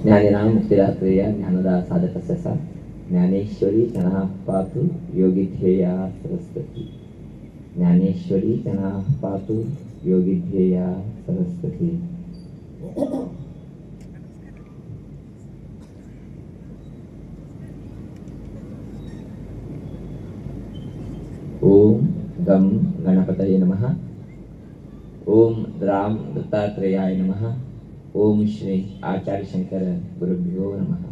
ज्ञानिनां मुक्तिदात्रेय ज्ञानदा साधकस्य सा ज्ञानेश्वरी जनः पातु योगिध्येया सरस्वती ज्ञानेश्वरी जनः पातु योगिध्येया सरस्वती. ओम गम गणपतये नमः. ओम द्राम दत्तात्रेयाय नमः. ओम श्री आचार्य शंकर गुरुभ्यो नमः.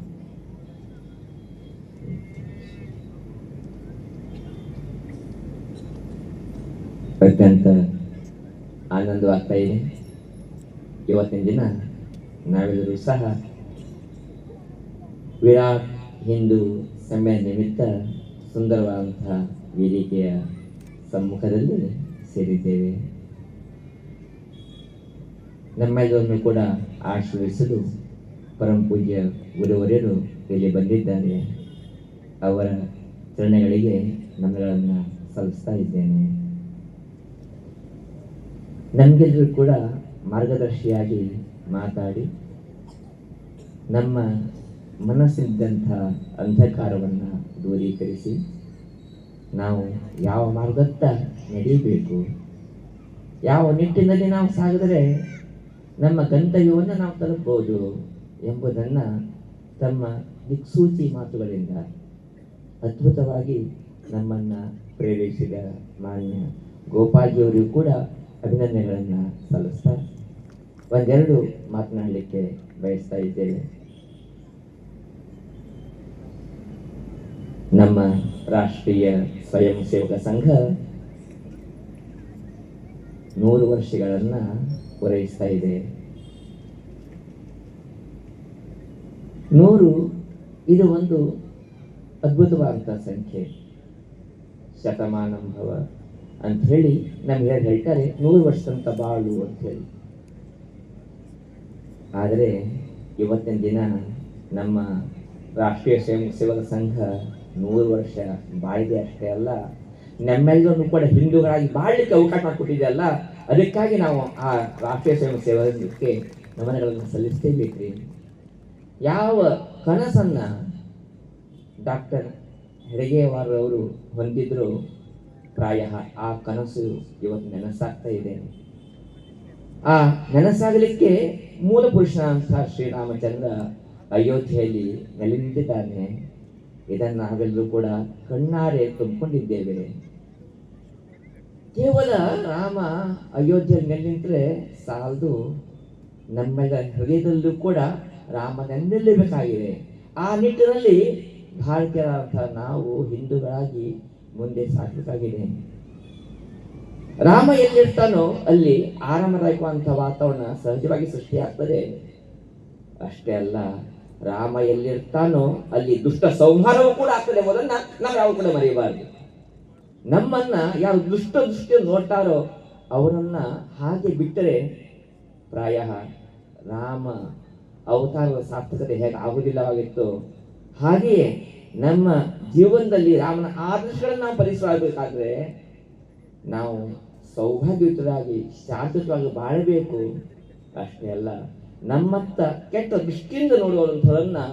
ಅತ್ಯಂತ ಆನಂದವಾಗ್ತಾ ಇದೆ. ಇವತ್ತಿನ ದಿನ ನಾವೆಲ್ಲರೂ ಸಹ ವಿರಾಟ್ ಹಿಂದೂ ಸಮ್ಮೇಳನ ನಿಮಿತ್ತ ಸುಂದರವಾದಂತಹ ವೇದಿಕೆಯ ಸಮ್ಮುಖದಲ್ಲಿ ಸೇರಿದ್ದೇವೆ. ನಮ್ಮೆಲ್ಲರನ್ನು ಕೂಡ ಆಶೀರ್ವದಿಸಲು ಪರಮ ಪೂಜ್ಯ ಗುರುವರ್ಯರು ಇಲ್ಲಿ ಬಂದಿದ್ದಾರೆ. ಅವರ ಚರಣಗಳಿಗೆ ನಮ್ಮಗಳನ್ನು ಸಲ್ಲಿಸ್ತಾ ಇದ್ದೇನೆ. ನಮಗೆಲ್ಲರೂ ಕೂಡ ಮಾರ್ಗದರ್ಶಿಯಾಗಿ ಮಾತಾಡಿ ನಮ್ಮ ಮನಸ್ಸಿದ್ದಂಥ ಅಂಧಕಾರವನ್ನು ದೂರೀಕರಿಸಿ ನಾವು ಯಾವ ಮಾರ್ಗದತ್ತ ನಡೆಯಬೇಕು, ಯಾವ ನಿಟ್ಟಿನಲ್ಲಿ ನಾವು ಸಾಗಿದರೆ ನಮ್ಮ ಗಂತವ್ಯವನ್ನು ನಾವು ತಲುಪಬಹುದು ಎಂಬುದನ್ನು ತಮ್ಮ ದಿಕ್ಸೂಚಿ ಮಾತುಗಳಿಂದ ಅದ್ಭುತವಾಗಿ ನಮ್ಮನ್ನು ಪ್ರೇರೇಪಿಸಿದ ಮಾನ್ಯ ಗೋಪಾಲ್ಜಿಯವರಿಗೂ ಕೂಡ ಅಭಿನಂದನೆಗಳನ್ನು ಸಲ್ಲಿಸ್ತಾ ಒಂದೆರಡು ಮಾತನಾಡಲಿಕ್ಕೆ ಬಯಸ್ತಾ ಇದ್ದೇವೆ. ನಮ್ಮ ರಾಷ್ಟ್ರೀಯ ಸ್ವಯಂ ಸೇವಕ ಸಂಘ 100 ವರ್ಷಗಳನ್ನು ಪೂರೈಸ್ತಾ ಇದೆ. 100 ಇದು ಒಂದು ಅದ್ಭುತವಾದಂಥ ಸಂಖ್ಯೆ. ಶತಮಾನಂ ಭವ ಅಂತ ಹೇಳಿ ನಮ್ಗೆ ಹೇಳ್ತಾರೆ, 100 ವರ್ಷ ಅಂತ ಬಾಳು ಅಂತ ಹೇಳಿ. ಆದರೆ ಇವತ್ತಿನ ದಿನ ನಮ್ಮ ರಾಷ್ಟ್ರೀಯ ಸ್ವಯಂ ಸೇವಕ ಸಂಘ 100 ವರ್ಷ ಬಾಳಿದೆ ಅಷ್ಟೇ ಅಲ್ಲ, ನಮ್ಮೆಲ್ಲರನ್ನು ಕೂಡ ಹಿಂದೂಗಳಾಗಿ ಬಾಳಲಿಕ್ಕೆ ಅವಕಾಶ ಮಾಡಿಕೊಟ್ಟಿದೆ ಅಲ್ಲ. ಅದಕ್ಕಾಗಿ ನಾವು ಆ ರಾಷ್ಟ್ರೀಯ ಸ್ವಯಂ ಸೇವಕಕ್ಕೆ ನಮನಗಳನ್ನು ಸಲ್ಲಿಸಲೇಬೇಕ್ರಿ. ಯಾವ ಕನಸನ್ನು ಡಾಕ್ಟರ್ ಹೆಡಗೇವಾರವರು ಹೊಂದಿದ್ರು, ಪ್ರಾಯ ಆ ಕನಸು ಇವತ್ತು ನೆನಸಾಗ್ತಾ ಇದೆ. ಆ ನೆನಸಾಗಲಿಕ್ಕೆ ಮೂಲ ಪುರುಷನಾದಂಥ ಶ್ರೀರಾಮಚಂದ್ರ ಅಯೋಧ್ಯೆಯಲ್ಲಿ ನೆಲೆ ನಿಂತಿದ್ದಾನೆ. ಇದನ್ನು ನಾವೆಲ್ಲರೂ ಕೂಡ ಕಣ್ಣಾರೆ ತುಂಬಿಕೊಂಡಿದ್ದೇವೆ. ಕೇವಲ ರಾಮ ಅಯೋಧ್ಯೆಯಲ್ಲಿ ನೆಲೆ ನಿಂತರೆ ಸಾಲದು, ನಮ್ಮೆಲ್ಲ ಹೃದಯದಲ್ಲೂ ಕೂಡ ರಾಮ ನೆಲೆಸಬೇಕಾಗಿದೆ. ಆ ನಿಟ್ಟಿನಲ್ಲಿ ಭಾರತೀಯರಾದಂಥ ನಾವು ಹಿಂದೂಗಳಾಗಿ ಮುಂದೆ ಸಾಗಬೇಕಾಗಿದೆ. ರಾಮ ಎಲ್ಲಿರ್ತಾನೋ ಅಲ್ಲಿ ಆರಾಮದಾಯಕವಾದಂಥ ವಾತಾವರಣ ಸಹಜವಾಗಿ ಸೃಷ್ಟಿಯಾಗ್ತದೆ. ಅಷ್ಟೇ ಅಲ್ಲ, ರಾಮ ಎಲ್ಲಿರ್ತಾನೋ ಅಲ್ಲಿ ದುಷ್ಟ ಸಂಹಾರವೂ ಕೂಡ ಆಗ್ತದೆ ಎಂಬುದನ್ನು ನಾವು ಯಾವ ಕೂಡ ಮರೆಯಬಾರದು. ನಮ್ಮನ್ನ ಯಾವ ದೃಷ್ಟಿ ನೋಡ್ತಾರೋ ಅವರನ್ನ ಹಾಗೆ ಬಿಟ್ಟರೆ ಪ್ರಾಯ ರಾಮ ಅವತಾರದ ಸಾರ್ಥಕತೆ ಹೇಗೆ ಆಗುವುದಿಲ್ಲವಾಗಿತ್ತು, ಹಾಗೆಯೇ ನಮ್ಮ ಜೀವನದಲ್ಲಿ ರಾಮನ ಆದರ್ಶಗಳನ್ನು ನಾವು ಪರಿಸರಬೇಕಾದ್ರೆ ನಾವು ಸೌಭಾಗ್ಯಯುತರಾಗಿ ಶಾಂತವಾಗಿ ಬಾಳಬೇಕು. ಅಷ್ಟೇ ಅಲ್ಲ, ನಮ್ಮತ್ತ ಕೆಟ್ಟ ದೃಷ್ಟಿಯಿಂದ ನೋಡುವಂಥದನ್ನು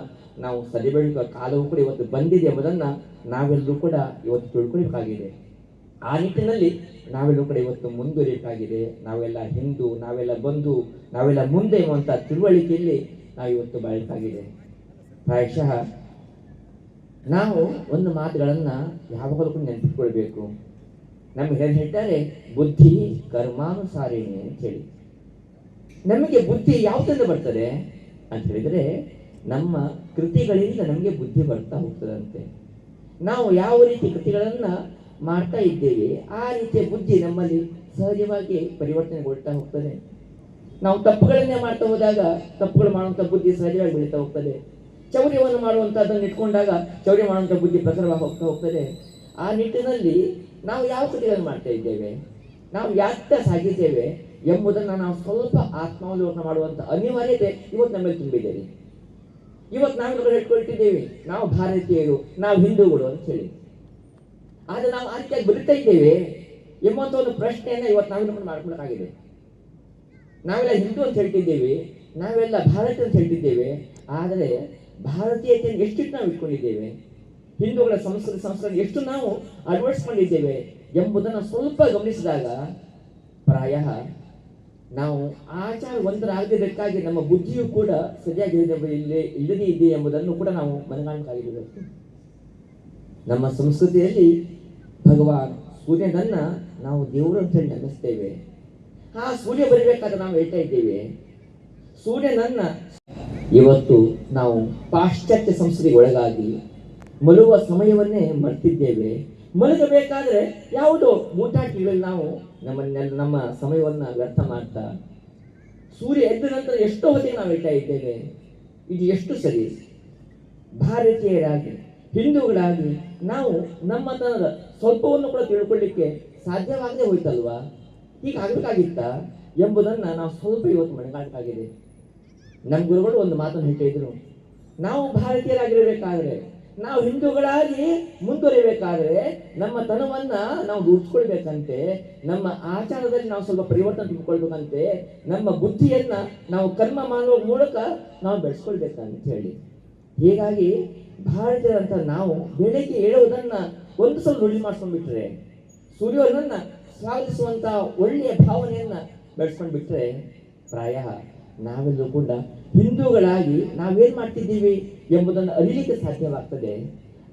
ನಾವು ಸರಿಬೇಡುವ ಕಾಲವೂ ಕೂಡ ಇವತ್ತು ಬಂದಿದೆ ಎಂಬುದನ್ನು ನಾವೆಲ್ಲರೂ ಕೂಡ ಇವತ್ತು ತಿಳ್ಕೊಳ್ಬೇಕಾಗಿದೆ. ಆ ನಿಟ್ಟಿನಲ್ಲಿ ನಾವೆಲ್ಲರೂ ಕೂಡ ಇವತ್ತು ಮುಂದುವರಿಯಬೇಕಾಗಿದೆ. ನಾವೆಲ್ಲ ಹಿಂದೂ, ನಾವೆಲ್ಲ ಬಂಧು, ನಾವೆಲ್ಲ ಮುಂದೆ ಎಂಬಂಥ ತಿಳುವಳಿಕೆಯಲ್ಲಿ ನಾವು ಇವತ್ತು ಬಾಳಬೇಕಾಗಿದೆ. ಪ್ರಾಯಶಃ ನಾವು ಒಂದು ಮಾತುಗಳನ್ನು ಯಾವಾಗಲೂ ಕೂಡ ನೆನಪಿಟ್ಕೊಳ್ಬೇಕು. ನಮ್ಗೆ ಹೇಳ್ತಾರೆ ಬುದ್ಧಿ ಕರ್ಮಾನುಸಾರಿಣಿ ಅಂತ ಹೇಳಿ. ನಮಗೆ ಬುದ್ಧಿ ಯಾವುದರಿಂದ ಬರ್ತದೆ ಅಂತ ಹೇಳಿದರೆ ನಮ್ಮ ಕೃತಿಗಳಿಂದ ನಮಗೆ ಬುದ್ಧಿ ಬರ್ತಾ ಹೋಗ್ತದಂತೆ. ನಾವು ಯಾವ ರೀತಿ ಕೃತಿಗಳನ್ನು ಮಾಡ್ತಾ ಇದ್ದೇವೆ ಆ ರೀತಿಯ ಬುದ್ಧಿ ನಮ್ಮಲ್ಲಿ ಸಹಜವಾಗಿ ಪರಿವರ್ತನೆಗೊಳ್ತಾ ಹೋಗ್ತದೆ. ನಾವು ತಪ್ಪುಗಳನ್ನೇ ಮಾಡ್ತಾ ಹೋದಾಗ ತಪ್ಪುಗಳು ಮಾಡುವಂಥ ಬುದ್ಧಿ ಸಹಜವಾಗಿ ಬೆಳೀತಾ ಹೋಗ್ತದೆ. ಚೌರ್ಯವನ್ನು ಮಾಡುವಂಥದ್ದನ್ನು ಇಟ್ಕೊಂಡಾಗ ಚೌರ್ಯ ಮಾಡುವಂಥ ಬುದ್ಧಿ ಪ್ರಸರವಾಗಿ ಹೋಗ್ತದೆ. ಆ ನಿಟ್ಟಿನಲ್ಲಿ ನಾವು ಯಾವ ಕೃತಿಗಳನ್ನು ಮಾಡ್ತಾ ಇದ್ದೇವೆ, ನಾವು ಯಾತ್ತ ಸಾಗಿದ್ದೇವೆ ಎಂಬುದನ್ನು ನಾವು ಸ್ವಲ್ಪ ಆತ್ಮಾವಲೋಕನ ಮಾಡುವಂಥ ಅನಿವಾರ್ಯತೆ ಇವತ್ತು ನಮ್ಮಲ್ಲಿ ತುಂಬಿದ್ದೇವೆ. ಇವತ್ತು ನಾವೆಲ್ಲರೂ ಹೇಳ್ಕೊಳ್ತಿದ್ದೇವೆ ನಾವು ಭಾರತೀಯರು, ನಾವು ಹಿಂದೂಗಳು ಅಂತ ಹೇಳಿ. ಆದರೆ ನಾವು ಆ ರೀತಿಯಾಗಿ ಬದುಕ್ತಾ ಇದ್ದೇವೆ ಎಂಬಂಥ ಒಂದು ಪ್ರಶ್ನೆಯನ್ನು ಇವತ್ತು ನಾವೆಲ್ಲ ಮಾಡ್ಕೊಳ್ಳೋಕ್ಕಾಗಿದೆ. ನಾವೆಲ್ಲ ಹಿಂದೂ ಅಂತ ಹೇಳ್ತಿದ್ದೇವೆ, ನಾವೆಲ್ಲ ಭಾರತ ಅಂತ ಹೇಳ್ತಿದ್ದೇವೆ, ಆದರೆ ಭಾರತೀಯತೆಯನ್ನು ಎಷ್ಟಿಟ್ಟು ನಾವು ಇಟ್ಕೊಂಡಿದ್ದೇವೆ, ಹಿಂದೂಗಳ ಸಂಸ್ಕೃತಿ ಎಷ್ಟು ನಾವು ಅಳವಡಿಸ್ಕೊಂಡಿದ್ದೇವೆ ಎಂಬುದನ್ನು ಸ್ವಲ್ಪ ಗಮನಿಸಿದಾಗ ಪ್ರಾಯ ನಾವು ಆಚಾರ ಒಂದರಾಗಬೇಕಾಗಿ ನಮ್ಮ ಬುದ್ಧಿಯೂ ಕೂಡ ಸರಿಯಾಗಿ ಇಲ್ಲದೇ ಇದೆ ಎಂಬುದನ್ನು ಕೂಡ ನಾವು ಮನಗಾಣಬೇಕಾಗಿರಬೇಕು. ನಮ್ಮ ಸಂಸ್ಕೃತಿಯಲ್ಲಿ ಭಗವಾನ್ ಸೂರ್ಯನನ್ನ ನಾವು ದೇವರು ಅಂತ ಹೇಳಿ ನಂಬಿಸ್ತೇವೆ. ಆ ಸೂರ್ಯ ಬರಬೇಕಾದ್ರೆ ನಾವು ಹೇಳ್ತಾ ಇದ್ದೇವೆ ಸೂರ್ಯನನ್ನ. ಇವತ್ತು ನಾವು ಪಾಶ್ಚಾತ್ಯ ಸಂಸ್ಕೃತಿಗೆ ಒಳಗಾಗಿ ಮಲಗುವ ಸಮಯವನ್ನೇ ಮರ್ತಿದ್ದೇವೆ. ಮಲಗಬೇಕಾದ್ರೆ ಯಾವುದೋ ಊಟಾಟಿಗಳಲ್ಲಿ ನಾವು ನಮ್ಮ ಸಮಯವನ್ನ ವ್ಯರ್ಥ ಮಾಡ್ತಾ ಸೂರ್ಯ ಎದ್ದ ನಂತರ ಎಷ್ಟೋ ಹೊತ್ತಿಗೆ ನಾವು ಹೇಳ್ತಾ ಇದ್ದೇವೆ. ಇದು ಎಷ್ಟು ಸರಿ? ಭಾರತೀಯರಾಗಿ ಹಿಂದೂಗಳಾಗಿ ನಾವು ನಮ್ಮತನದ ಸ್ವಲ್ಪವನ್ನು ಕೂಡ ತಿಳ್ಕೊಳ್ಳಿಕ್ಕೆ ಸಾಧ್ಯವಾಗದೆ ಹೋಯ್ತಲ್ವಾ? ಹೀಗಾಗಬೇಕಾಗಿತ್ತ ಎಂಬುದನ್ನ ನಾವು ಸ್ವಲ್ಪ ಇವತ್ತು ಮನಗಾಣಬೇಕಾಗಿದೆ. ನಮ್ಮ ಗುರುಗಳು ಒಂದು ಮಾತನ್ನು ಹೇಳ್ತಿದ್ರು, ನಾವು ಭಾರತೀಯರಾಗಿರಬೇಕಾದ್ರೆ, ನಾವು ಹಿಂದೂಗಳಾಗಿ ಮುಂದುವರಿಬೇಕಾದ್ರೆ ನಮ್ಮ ತನವನ್ನ ನಾವು ರೂಢಿಸ್ಕೊಳ್ಬೇಕಂತೆ, ನಮ್ಮ ಆಚಾರದಲ್ಲಿ ನಾವು ಸ್ವಲ್ಪ ಪರಿವರ್ತನೆ ತಿಳ್ಕೊಳ್ಬೇಕಂತೆ, ನಮ್ಮ ಬುದ್ಧಿಯನ್ನ ನಾವು ಕರ್ಮ ಮಾಡುವ ಮೂಲಕ ನಾವು ಬೆಳೆಸ್ಕೊಳ್ಬೇಕಂತ ಹೇಳಿ. ಹೀಗಾಗಿ ಭಾರತೀಯರಂತ ನಾವು ಬೆಳಗ್ಗೆ ಏಳುವುದನ್ನ ಒಂದು ಸಲ ರೂಢಿ ಮಾಡ್ಕೊಂಡ್ಬಿಟ್ರೆ, ಸೂರ್ಯನನ್ನ ಸ್ವಾಗತಿಸುವಂತ ಒಳ್ಳೆಯ ಭಾವನೆಯನ್ನ ಬೆಳೆಸ್ಕೊಂಡ್ಬಿಟ್ರೆ ಪ್ರಾಯ ನಾವೆಲ್ಲೂ ಕೂಡ ಹಿಂದೂಗಳಾಗಿ ನಾವೇನ್ ಮಾಡ್ತಿದ್ದೀವಿ ಎಂಬುದನ್ನು ಅರಿಲಿಕ್ಕೆ ಸಾಧ್ಯವಾಗ್ತದೆ.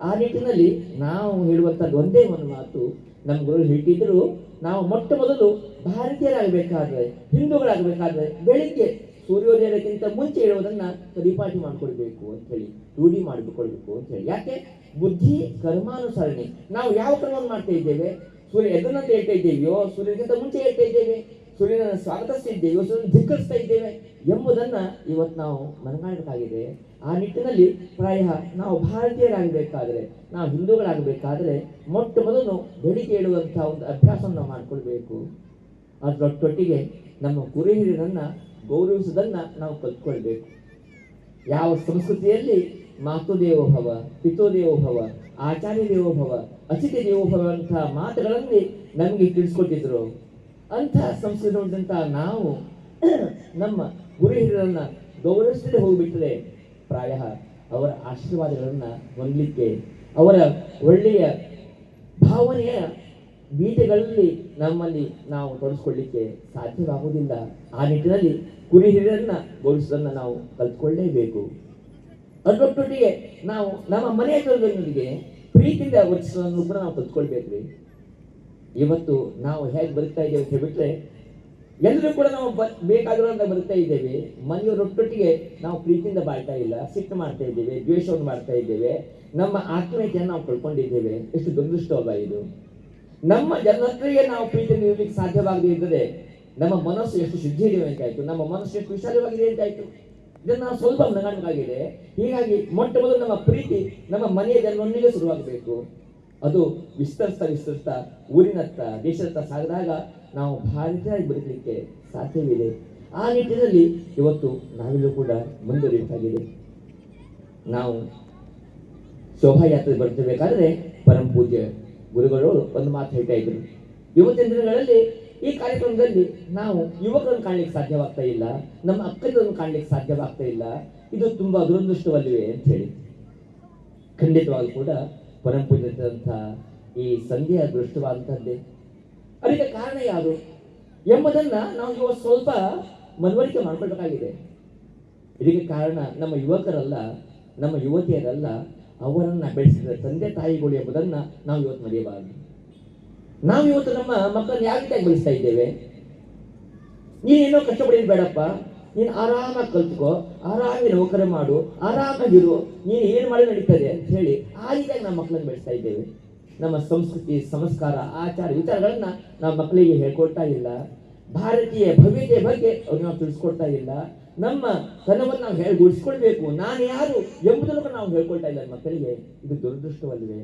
ಆ ನಿಟ್ಟಿನಲ್ಲಿ ನಾವು ಹೇಳುವಂಥದ್ದು ಒಂದೇ ಒಂದು ಮಾತು, ನಮ್ಮ ಗುರು ಹೇಳ್ತಿದ್ರು, ನಾವು ಮೊಟ್ಟ ಮೊದಲು ಭಾರತೀಯರಾಗಬೇಕಾದ್ರೆ, ಹಿಂದೂಗಳಾಗಬೇಕಾದ್ರೆ ಬೆಳಿಗ್ಗೆ ಸೂರ್ಯೋದಯಕ್ಕಿಂತ ಮುಂಚೆ ಹೇಳುವುದನ್ನ ಪರಿಪಾಟಿ ಮಾಡ್ಕೊಳ್ಬೇಕು ಅಂತ ಹೇಳಿ, ರೂಢಿ ಮಾಡಿಕೊಳ್ಬೇಕು ಅಂತ ಹೇಳಿ. ಯಾಕೆ? ಬುದ್ಧಿ ಕರ್ಮಾನುಸರಣೆ. ನಾವು ಯಾವ ಕರ್ಮವನ್ನು ಮಾಡ್ತಾ ಇದ್ದೇವೆ? ಸೂರ್ಯ ಎದ್ದನಂತ ಹೇಳ್ತಾ ಇದ್ದೇವೆಯೋ, ಸೂರ್ಯನಿಗಿಂತ ಮುಂಚೆ ಹೇಳ್ತಾ ಇದ್ದೇವೆ, ಸೂರ್ಯನನ್ನು ಸ್ವಾಗತಿಸ್ತಿದ್ದೇವೆ, ಸೂರ್ಯನ ಧಿಕ್ಕರಿಸ್ತಾ ಇದ್ದೇವೆ ಎಂಬುದನ್ನ ಇವತ್ತು ನಾವು ಮನಗಾಣಬೇಕಾಗಿದೆ. ಆ ನಿಟ್ಟಿನಲ್ಲಿ ಪ್ರಾಯ ನಾವು ಭಾರತೀಯರಾಗಬೇಕಾದ್ರೆ, ನಾವು ಹಿಂದೂಗಳಾಗಬೇಕಾದ್ರೆ ಮೊಟ್ಟ ಮೊದಲು ಬೆಳಿಗ್ಗೆ ಹೇಳುವಂತಹ ಒಂದು ಅಭ್ಯಾಸವನ್ನು ನಾವು ಮಾಡಿಕೊಳ್ಬೇಕು. ಅದರೊಟ್ಟೊಟ್ಟಿಗೆ ನಮ್ಮ ಗುರು ಹಿರಿಯರನ್ನ ಗೌರವಿಸುವುದನ್ನ ನಾವು ಕಲ್ತ್ಕೊಳ್ಬೇಕು. ಯಾವ ಸಂಸ್ಕೃತಿಯಲ್ಲಿ ಮಾತು ದೇವೋಭವ, ಪಿತೋ ದೇವೋಭವ, ಆಚಾರ್ಯ ದೇವೋಭವ, ಅತಿಥಿ ದೇವೋಭವ ಅಂತ ಮಾತುಗಳಲ್ಲಿ ನಮಗೆ ತಿಳಿಸ್ಕೊಟ್ಟಿದ್ರು, ಅಂಥ ಸಂಸ್ಕೃತಿ ನೋಡಿದಂಥ ನಾವು ನಮ್ಮ ಗುರು ಹಿರಿಯರನ್ನ ಗೌರವಿಸದೆ ಹೋಗಿಬಿಟ್ರೆ ಪ್ರಾಯ ಅವರ ಆಶೀರ್ವಾದಗಳನ್ನ ಹೊಂದಲಿಕ್ಕೆ, ಅವರ ಒಳ್ಳೆಯ ಭಾವನೆಯ ಬೀಜಗಳಲ್ಲಿ ನಮ್ಮಲ್ಲಿ ನಾವು ತೊಡಗಿಸ್ಕೊಳ್ಳಿಕ್ಕೆ ಸಾಧ್ಯವಾಗುವುದಿಲ್ಲ. ಆ ನಿಟ್ಟಿನಲ್ಲಿ ಗುರು ಹಿರಿಯರನ್ನ ಗೌರವಿಸೋದನ್ನ ನಾವು ಕಲ್ತ್ಕೊಳ್ಳೇಬೇಕು. ಅದರೊಟ್ಟೊಟ್ಟಿಗೆ ನಾವು ನಮ್ಮ ಮನೆಯ ಜನರೊಂದಿಗೆ ಪ್ರೀತಿಯಿಂದ ವರ್ತಿಸೋದನ್ನು ಕೂಡ ನಾವು ಕಲ್ತ್ಕೊಳ್ಬೇಕ್ರಿ. ಇವತ್ತು ನಾವು ಹೇಗೆ ಬದುಕ್ತಾ ಇದ್ದೇವೆ ಅಂತ ಹೇಳ್ಬಿಟ್ರೆ, ಎಲ್ಲರೂ ಕೂಡ ನಾವು ಬೇಕಾಗಿರೋಂತ ಬದುಕ್ತಾ ಇದ್ದೇವೆ. ಮನೆಯವರೊಟ್ಟೊಟ್ಟಿಗೆ ನಾವು ಪ್ರೀತಿಯಿಂದ ಬಾಳ್ತಾ ಇಲ್ಲ, ಸಿಟ್ಟು ಮಾಡ್ತಾ ಇದ್ದೇವೆ, ದ್ವೇಷವನ್ನು ಮಾಡ್ತಾ ಇದ್ದೇವೆ, ನಮ್ಮ ಆತ್ಮೀಯತೆಯನ್ನು ನಾವು ಕಳ್ಕೊಂಡಿದ್ದೇವೆ. ಎಷ್ಟು ದುರದೃಷ್ಟವಲ್ಲ ಇದು? ನಮ್ಮ ಜನರಿಗೆ ನಾವು ಪ್ರೀತಿಯನ್ನು ಇರಲಿಕ್ಕೆ ಸಾಧ್ಯವಾಗದೇ ಇದ್ದರೆ ನಮ್ಮ ಮನಸ್ಸು ಎಷ್ಟು ಶುದ್ಧಿ ಇದೆ ಅಂತಾಯ್ತು, ನಮ್ಮ ಮನಸ್ಸು ಎಷ್ಟು ವಿಶಾಲವಾಗಿದೆ ಅಂತಾಯ್ತು. ಇದನ್ನು ನಾವು ಸ್ವಲ್ಪ ಮನಗಾಣಬೇಕಾಗಿದೆ. ಹೀಗಾಗಿ ಮೊಟ್ಟ ಮೊದಲು ನಮ್ಮ ಪ್ರೀತಿ ನಮ್ಮ ಮನೆಯ ಜನರೊಂದಿಗೆ ಶುರುವಾಗಬೇಕು. ಅದು ವಿಸ್ತರಿಸ್ತಾ ಊರಿನತ್ತ, ದೇಶದತ್ತ ಸಾಗಿದಾಗ ನಾವು ಭಾರತೀಯರಾಗಿ ಬದುಕಲಿಕ್ಕೆ ಸಾಧ್ಯವಿದೆ. ಆ ನಿಟ್ಟಿನಲ್ಲಿ ಇವತ್ತು ನಾವೆಲ್ಲೂ ಕೂಡ ಮುಂದುವರಿಬೇಕಾಗಿದೆ. ನಾವು ಶೋಭಾಯಾತ್ರೆ ಬರ್ತಿರ್ಬೇಕಾದ್ರೆ ಪರಮ ಪೂಜ್ಯ ಗುರುಗಳು ಒಂದು ಮಾತು ಹೇಳ್ತಾ ಇದ್ರು, ಇವತ್ತಿನ ದಿನಗಳಲ್ಲಿ ಈ ಕಾರ್ಯಕ್ರಮದಲ್ಲಿ ನಾವು ಯುವಕರನ್ನು ಕಾಣಲಿಕ್ಕೆ ಸಾಧ್ಯವಾಗ್ತಾ ಇಲ್ಲ, ನಮ್ಮ ಅಕ್ಕರನ್ನು ಕಾಣಲಿಕ್ಕೆ ಸಾಧ್ಯವಾಗ್ತಾ ಇಲ್ಲ, ಇದು ತುಂಬಾ ದುರದೃಷ್ಟವಲ್ಲವೇ ಅಂತ ಹೇಳಿ. ಖಂಡಿತವಾಗೂ ಕೂಡ ಪರಮ ಪೂಜ್ಯಂಥ ಈ ಸಂಧ್ಯಾ ಅದೃಷ್ಟವಾದಂಥದ್ದೇ. ಅದಕ್ಕೆ ಕಾರಣ ಯಾರು ಎಂಬುದನ್ನ ನಾವು ಇವತ್ತು ಸ್ವಲ್ಪ ಮನವರಿಕೆ ಮಾಡ್ಕೊಳ್ಬೇಕಾಗಿದೆ. ಇದಕ್ಕೆ ಕಾರಣ ನಮ್ಮ ಯುವಕರಲ್ಲ, ನಮ್ಮ ಯುವತಿಯರಲ್ಲ, ಅವರನ್ನ ಬೆಳೆಸಿದ ತಂದೆ ತಾಯಿಗಳು ಎಂಬುದನ್ನ ನಾವು ಇವತ್ತು ಮರೆಯಬಾರದು. ನಾವು ಇವತ್ತು ನಮ್ಮ ಮಕ್ಕಳನ್ನ ಯಾವ ರೀತಿಯಾಗಿ ಬೆಳೆಸ್ತಾ ಇದ್ದೇವೆ? ನೀನೇನೋ ಕಷ್ಟಪಡೋದು ಬೇಡಪ್ಪ, ನೀನು ಆರಾಮಾಗಿ ಕಲ್ತ್ಕೋ, ಆರಾಮಾಗಿ ನೌಕರ ಮಾಡು, ಆರಾಮಾಗಿರು, ನೀನು ಏನು ಮಾಡಿ ನಡೀತದೆ ಅಂತ ಹೇಳಿ ಆ ರೀತಿಯಾಗಿ ನಮ್ಮ ಮಕ್ಕಳನ್ನು ಬೆಳೆಸ್ತಾ ಇದ್ದೇವೆ. ನಮ್ಮ ಸಂಸ್ಕೃತಿ, ಸಂಸ್ಕಾರ, ಆಚಾರ ವಿಚಾರಗಳನ್ನ ನಾವು ಮಕ್ಕಳಿಗೆ ಹೇಳ್ಕೊಳ್ತಾ ಇಲ್ಲ. ಭಾರತೀಯ ಭವ್ಯತೆಯ ಬಗ್ಗೆ ಅವ್ರಿಗೆ ನಾವು ತಿಳಿಸ್ಕೊಡ್ತಾ ಇಲ್ಲ. ನಮ್ಮ ತನವನ್ನು ನಾವು ಗುಡಿಸ್ಕೊಳ್ಬೇಕು, ನಾನು ಯಾರು ಎಂಬುದನ್ನು ನಾವು ಹೇಳ್ಕೊಳ್ತಾ ಇಲ್ಲ ಮಕ್ಕಳಿಗೆ. ಇದು ದುರದೃಷ್ಟವಲ್ಲವೇ?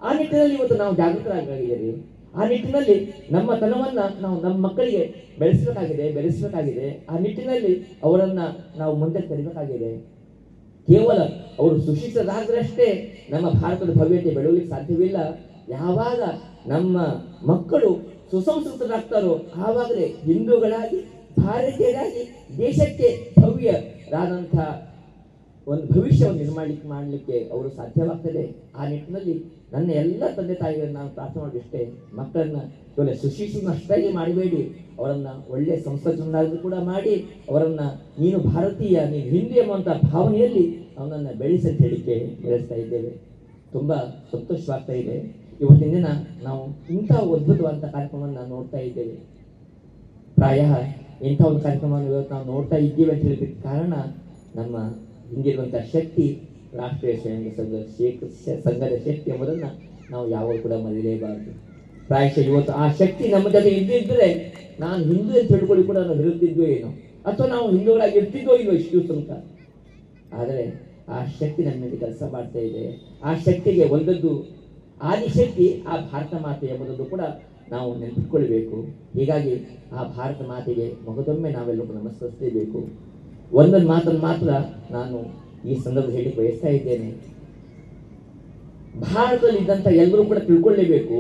ಆ ನಿಟ್ಟಿನಲ್ಲಿ ಇವತ್ತು ನಾವು ಜಾಗೃತರಾಗಿದ್ದೀರಿ. ಆ ನಿಟ್ಟಿನಲ್ಲಿ ನಮ್ಮ ತನವನ್ನ ನಾವು ನಮ್ಮ ಮಕ್ಕಳಿಗೆ ಬೆಳೆಸಬೇಕಾಗಿದೆ. ಆ ನಿಟ್ಟಿನಲ್ಲಿ ಅವರನ್ನ ನಾವು ಮುಂದೆ ತರಬೇಕಾಗಿದೆ. ಕೇವಲ ಅವರು ಸುಶಿಕ್ಷಿತರಾದ್ರಷ್ಟೇ ನಮ್ಮ ಭಾರತದ ಭವ್ಯತೆ ಬೆಳೆಯಲಿಕ್ಕೆ ಸಾಧ್ಯವಿಲ್ಲ. ಯಾವಾಗ ನಮ್ಮ ಮಕ್ಕಳು ಸುಸಂಸ್ಕೃತರಾಗ್ತಾರೋ ಆವಾಗಲೇ ಹಿಂದೂಗಳಾಗಿ ಭಾರತೀಯರಾಗಿ ದೇಶಕ್ಕೆ ಭವ್ಯರಾದಂಥ ಒಂದು ಭವಿಷ್ಯವನ್ನು ಮಾಡಲಿಕ್ಕೆ ಅವರು ಸಾಧ್ಯವಾಗ್ತದೆ. ಆ ನಿಟ್ಟಿನಲ್ಲಿ ನನ್ನ ಎಲ್ಲ ತಂದೆ ತಾಯಿಗಳನ್ನು ನಾನು ಪ್ರಾರ್ಥನೆ ಮಾಡೋದಿಷ್ಟೇ, ಮಕ್ಕಳನ್ನ ಕೇವಲ ಸುಶಿಕ್ಷಣಷ್ಟಾಗಿ ಮಾಡಬೇಡಿ, ಅವರನ್ನು ಒಳ್ಳೆಯ ಸಂಸ್ಕೃತನಾದರೂ ಕೂಡ ಮಾಡಿ ಅವರನ್ನು ನೀನು ಭಾರತೀಯ, ನೀನು ಹಿಂದೂ ಎಂಬಂಥ ಭಾವನೆಯಲ್ಲಿ ಅವನನ್ನು ಬೆಳೆಸಂತ ಹೇಳಿಕೆ ಬೆಳೆಸ್ತಾ ಇದ್ದೇವೆ. ತುಂಬ ಸಂತೋಷವಾಗ್ತಾ ಇದೆ. ಇವತ್ತಿನ ದಿನ ನಾವು ಇಂಥ ಅದ್ಭುತವಾದಂಥ ಕಾರ್ಯಕ್ರಮವನ್ನು ನಾವು ನೋಡ್ತಾ ಇದ್ದೇವೆ. ಪ್ರಾಯ ಇಂಥ ಒಂದು ಕಾರ್ಯಕ್ರಮವನ್ನು ಇವತ್ತು ನಾವು ನೋಡ್ತಾ ಇದ್ದೀವಿ ಅಂತ ಹೇಳೋದಕ್ಕೆ ಕಾರಣ ನಮ್ಮ ಹಿಂದಿರುವಂಥ ಶಕ್ತಿ, ರಾಷ್ಟ್ರೀಯ ಸಂಘದ ಶಕ್ತಿ ಎಂಬುದನ್ನು ನಾವು ಯಾವಾಗ ಕೂಡ ಮರೆಯಲೇಬಾರದು. ಪ್ರಾಯಶಃ ಇವತ್ತು ಆ ಶಕ್ತಿ ನಮ್ಮ ಜೊತೆ ಇದ್ದಿದ್ದರೆ ನಾನು ಹಿಂದೂ ಅಂತ ಹೇಳ್ಕೊಳ್ಳಿ ಕೂಡ ನಾವು ಇರುತ್ತಿದ್ವೋ ಏನೋ, ಅಥವಾ ನಾವು ಹಿಂದೂಗಳಾಗಿ ಇರ್ತಿದ್ವೋ ಇಲ್ವೋ ಇಷ್ಟು ತನಕ. ಆದರೆ ಆ ಶಕ್ತಿ ನಮ್ಮ ಮೇಲೆ ಕೆಲಸ ಮಾಡ್ತಾ ಇದೆ. ಆ ಶಕ್ತಿಗೆ ಒಂದದ್ದು ಆದಿಶಕ್ತಿ ಆ ಭಾರತ ಮಾತೆ ಎಂಬುದನ್ನು ಕೂಡ ನಾವು ನೆನಪಿಟ್ಕೊಳ್ಬೇಕು. ಹೀಗಾಗಿ ಆ ಭಾರತ ಮಾತೆಗೆ ಮಗದೊಮ್ಮೆ ನಾವೆಲ್ಲರೂ ನಮಸ್ಕರಿಸಲೇಬೇಕು. ಒಂದೊಂದು ಮಾತನ್ನು ಮಾತ್ರ ನಾನು ಈ ಸಂದರ್ಭ ಹೇಳಿ ಬಯಸ್ತಾ ಇದ್ದೇನೆ. ಭಾರತದಲ್ಲಿ ಇದ್ದಂಥ ಎಲ್ಲರೂ ಕೂಡ ತಿಳ್ಕೊಳ್ಳೇಬೇಕು,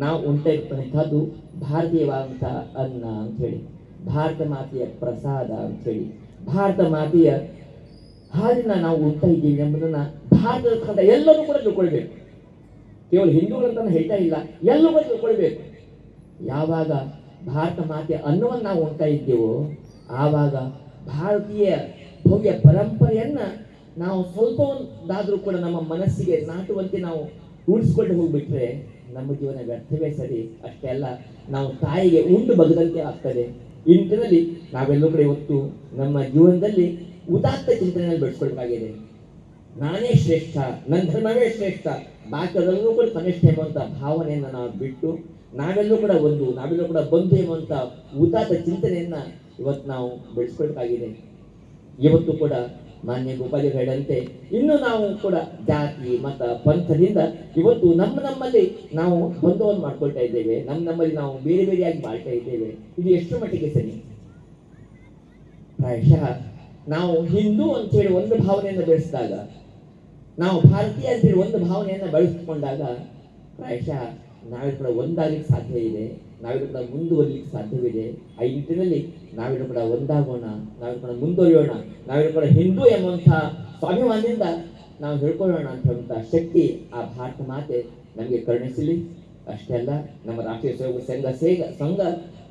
ನಾವು ಉಂಟಾ ಇರ್ತಕ್ಕಂಥದ್ದು ಭಾರತೀಯವಾದಂಥ ಅನ್ನ ಅಂಥೇಳಿ, ಭಾರತ ಮಾತೆಯ ಪ್ರಸಾದ ಅಂಥೇಳಿ, ಭಾರತ ಮಾತೆಯ ಹಾಲಿನ ನಾವು ಉಂಟಾ ಇದ್ದೀವಿ ಎಂಬುದನ್ನು ಭಾರತದ ಎಲ್ಲರೂ ಕೂಡ ತಿಳ್ಕೊಳ್ಬೇಕು. ಕೇವಲ ಹಿಂದೂಗಳಂತ ಹೇಳ್ತಾ ಇಲ್ಲ, ಎಲ್ಲರೂ ಕೂಡ ತಿಳ್ಕೊಳ್ಬೇಕು. ಯಾವಾಗ ಭಾರತ ಮಾತೆಯ ಅನ್ನವನ್ನು ನಾವು ಉಂಟಾ ಇದ್ದೇವೋ ಆವಾಗ ಭಾರತೀಯ ಭವ್ಯ ಪರಂಪರೆಯನ್ನು ನಾವು ಸ್ವಲ್ಪ ಒಂದಾದರೂ ಕೂಡ ನಮ್ಮ ಮನಸ್ಸಿಗೆ ನಾಟುವಂತೆ ನಾವು ಉಳಿಸ್ಕೊಂಡು ಹೋಗ್ಬಿಟ್ರೆ ನಮ್ಮ ಜೀವನ ವ್ಯರ್ಥವೇ ಸರಿ. ಅಷ್ಟೇ ಅಲ್ಲ, ನಾವು ತಾಯಿಗೆ ಉಂಡು ಬಗದಂತೆ ಆಗ್ತದೆ. ಈ ನಿಟ್ಟಿನಲ್ಲಿ ನಾವೆಲ್ಲರೂ ಕೂಡ ಇವತ್ತು ನಮ್ಮ ಜೀವನದಲ್ಲಿ ಉದಾತ್ತ ಚಿಂತನೆಯಲ್ಲಿ ಬೆಳೆಸ್ಕೊಳ್ಬೇಕಾಗಿದೆ. ನಾನೇ ಶ್ರೇಷ್ಠ, ನನ್ನ ಧರ್ಮವೇ ಶ್ರೇಷ್ಠ, ಬಾಕಿಯವರೆಲ್ಲರೂ ಕೂಡ ಕನಿಷ್ಠ ಎಂಬಂಥ ಭಾವನೆಯನ್ನು ನಾವು ಬಿಟ್ಟು ನಾವೆಲ್ಲರೂ ಕೂಡ ನಾವೆಲ್ಲರೂ ಕೂಡ ಬಂಧು ಎಂಬಂಥ ಉದಾತ್ತ ಚಿಂತನೆಯನ್ನು ಇವತ್ತು ನಾವು ಬೆಳೆಸ್ಕೊಳ್ಬೇಕಾಗಿದೆ. ಇವತ್ತು ಕೂಡ ಮಾನ್ಯ ಗೋಪಾಲಿ ಹೇಳಿದಂತೆ ಇನ್ನೂ ನಾವು ಕೂಡ ಜಾತಿ ಮತ ಪಂಥದಿಂದ ಇವತ್ತು ನಮ್ಮಲ್ಲಿ ನಾವು ಬಂಧವನ್ನು ಮಾಡ್ಕೊಳ್ತಾ ಇದ್ದೇವೆ, ನಮ್ಮಲ್ಲಿ ನಾವು ಬೇರೆ ಬೇರೆಯಾಗಿ ಬಾಳ್ತಾ ಇದ್ದೇವೆ. ಇದು ಎಷ್ಟು ಮಟ್ಟಿಗೆ ಸರಿ? ಪ್ರಾಯಶಃ ನಾವು ಹಿಂದೂ ಅಂತೇಳಿ ಒಂದು ಭಾವನೆಯನ್ನು ಬೆಳೆಸಿದಾಗ, ನಾವು ಭಾರತೀಯ ಅಂತೇಳಿ ಒಂದು ಭಾವನೆಯನ್ನು ಬೆಳೆಸ್ಕೊಂಡಾಗ ಪ್ರಾಯಶಃ ನಾವೆಲ್ಲ ಕೂಡ ಒಂದಾಗಲಿಕ್ಕೆ ಸಾಧ್ಯ ಇದೆ, ನಾವೆಲ್ಲ ಕೂಡ ಮುಂದುವರಿಲಿಕ್ಕೆ ಸಾಧ್ಯವಿದೆ. ಆ ನಿಟ್ಟಿನಲ್ಲಿ ನಾವೆಲ್ಲ ಕೂಡ ಒಂದಾಗೋಣ, ನಾವೆಲ್ಲ ಕೂಡ ಮುಂದುವರಿಯೋಣ, ನಾವೆಲ್ಲ ಕೂಡ ಹಿಂದೂ ಎಂಬಂಥ ಸ್ವಾಭಿಮಾನದಿಂದ ನಾವು ಹೇಳ್ಕೊಳ್ಳೋಣ ಅಂತ ಹೇಳುವಂಥ ಶಕ್ತಿ ಆ ಭಾರತ ಮಾತೆ ನಮಗೆ ಕರುಣಿಸಲಿ. ಅಷ್ಟೇ ಅಲ್ಲ, ನಮ್ಮ ರಾಷ್ಟ್ರೀಯ ಸಂಘ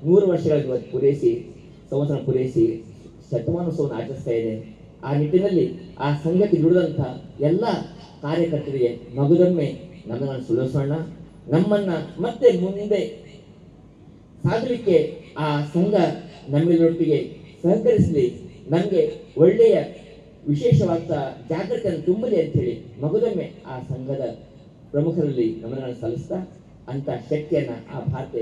100 ವರ್ಷಗಳಲ್ಲಿ ಇವತ್ತು ಸಂವತ್ಸರ ಪೂರೈಸಿ ಶತಮಾನೋತ್ಸವವನ್ನು ಆಚರಿಸ್ತಾ ಇದೆ. ಆ ನಿಟ್ಟಿನಲ್ಲಿ ಆ ಸಂಘಕ್ಕೆ ದುಡಿದಂಥ ಎಲ್ಲ ಕಾರ್ಯಕರ್ತರಿಗೆ ಮಗದೊಮ್ಮೆ ನಮ್ಮನ್ನು ಸುಳಿಸೋಣ, ನಮ್ಮನ್ನು ಮತ್ತೆ ಮುಂದೆ ಸಾಗಲಿಕ್ಕೆ ಆ ಸಂಘ ನಮ್ಮೆಲ್ಲರೊಟ್ಟಿಗೆ ಸಹಕರಿಸಲಿ, ನಮಗೆ ಒಳ್ಳೆಯ ವಿಶೇಷವಾದ ಜಾಗೃತಿಯನ್ನು ತುಂಬಲಿ ಅಂಥೇಳಿ ಮಗದೊಮ್ಮೆ ಆ ಸಂಘದ ಪ್ರಮುಖರಲ್ಲಿ ನಮ್ಮನ್ನು ಸಲ್ಲಿಸ್ತಾ ಅಂಥ ಶಕ್ತಿಯನ್ನು ಆ ಭಾರತ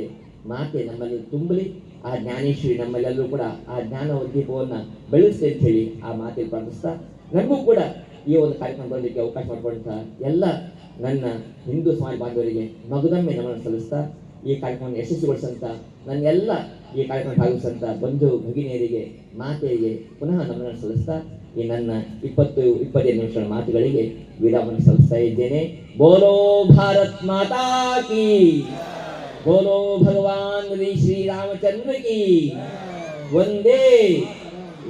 ಮಾತೆ ನಮ್ಮಲ್ಲಿ ತುಂಬಲಿ. ಆ ಜ್ಞಾನೇಶ್ವರಿ ನಮ್ಮಲ್ಲೆಲ್ಲರೂ ಕೂಡ ಆ ಜ್ಞಾನ ದೀಪವನ್ನು ಬೆಳೆಸಲಿ ಅಂತ ಹೇಳಿ ಆ ಮಾತಿಗೆ ಪ್ರಾರ್ಥಿಸ್ತಾ, ನನಗೂ ಕೂಡ ಈ ಒಂದು ಕಾರ್ಯಕ್ರಮ ಬರಲಿಕ್ಕೆ ಅವಕಾಶ ಮಾಡಿಕೊಂಡಂಥ ಎಲ್ಲ ನನ್ನ ಹಿಂದೂ ಸಮಾಜ ಬಾಂಧವರಿಗೆ ಮಗದೊಮ್ಮೆ ನಮ್ಮನ್ನು ಸಲ್ಲಿಸ್ತಾ, ಈ ಕಾರ್ಯಕ್ರಮವನ್ನು ಯಶಸ್ವಿಗೊಳಿಸಂತ ನನ್ನ ಎಲ್ಲ ಈ ಕಾರ್ಯಕ್ರಮ ಭಾಗವಹಿಸಿದಂಥ ಬಂಧು ಭಗಿನಿಯರಿಗೆ ಮಾತೆಯರಿಗೆ ಪುನಃ ನಮ್ಮನ್ನು ಸಲ್ಲಿಸ್ತಾ ಈ ನನ್ನ 20-25 ನಿಮಿಷಗಳ ಮಾತುಗಳಿಗೆ ವಿರಾಮವನ್ನು ಸಲ್ಲಿಸ್ತಾ ಇದ್ದೇನೆ. ಬೋಲೋ ಭಾರತ್ ಮಾತಾ ಕಿ, ಬೋಲೋ ಭಗವಾನ್ ಶ್ರೀ ರಾಮಚಂದ್ರ ಕಿ, ವಂದೇ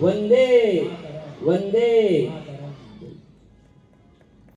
ವಂದೇ ವಂದೇ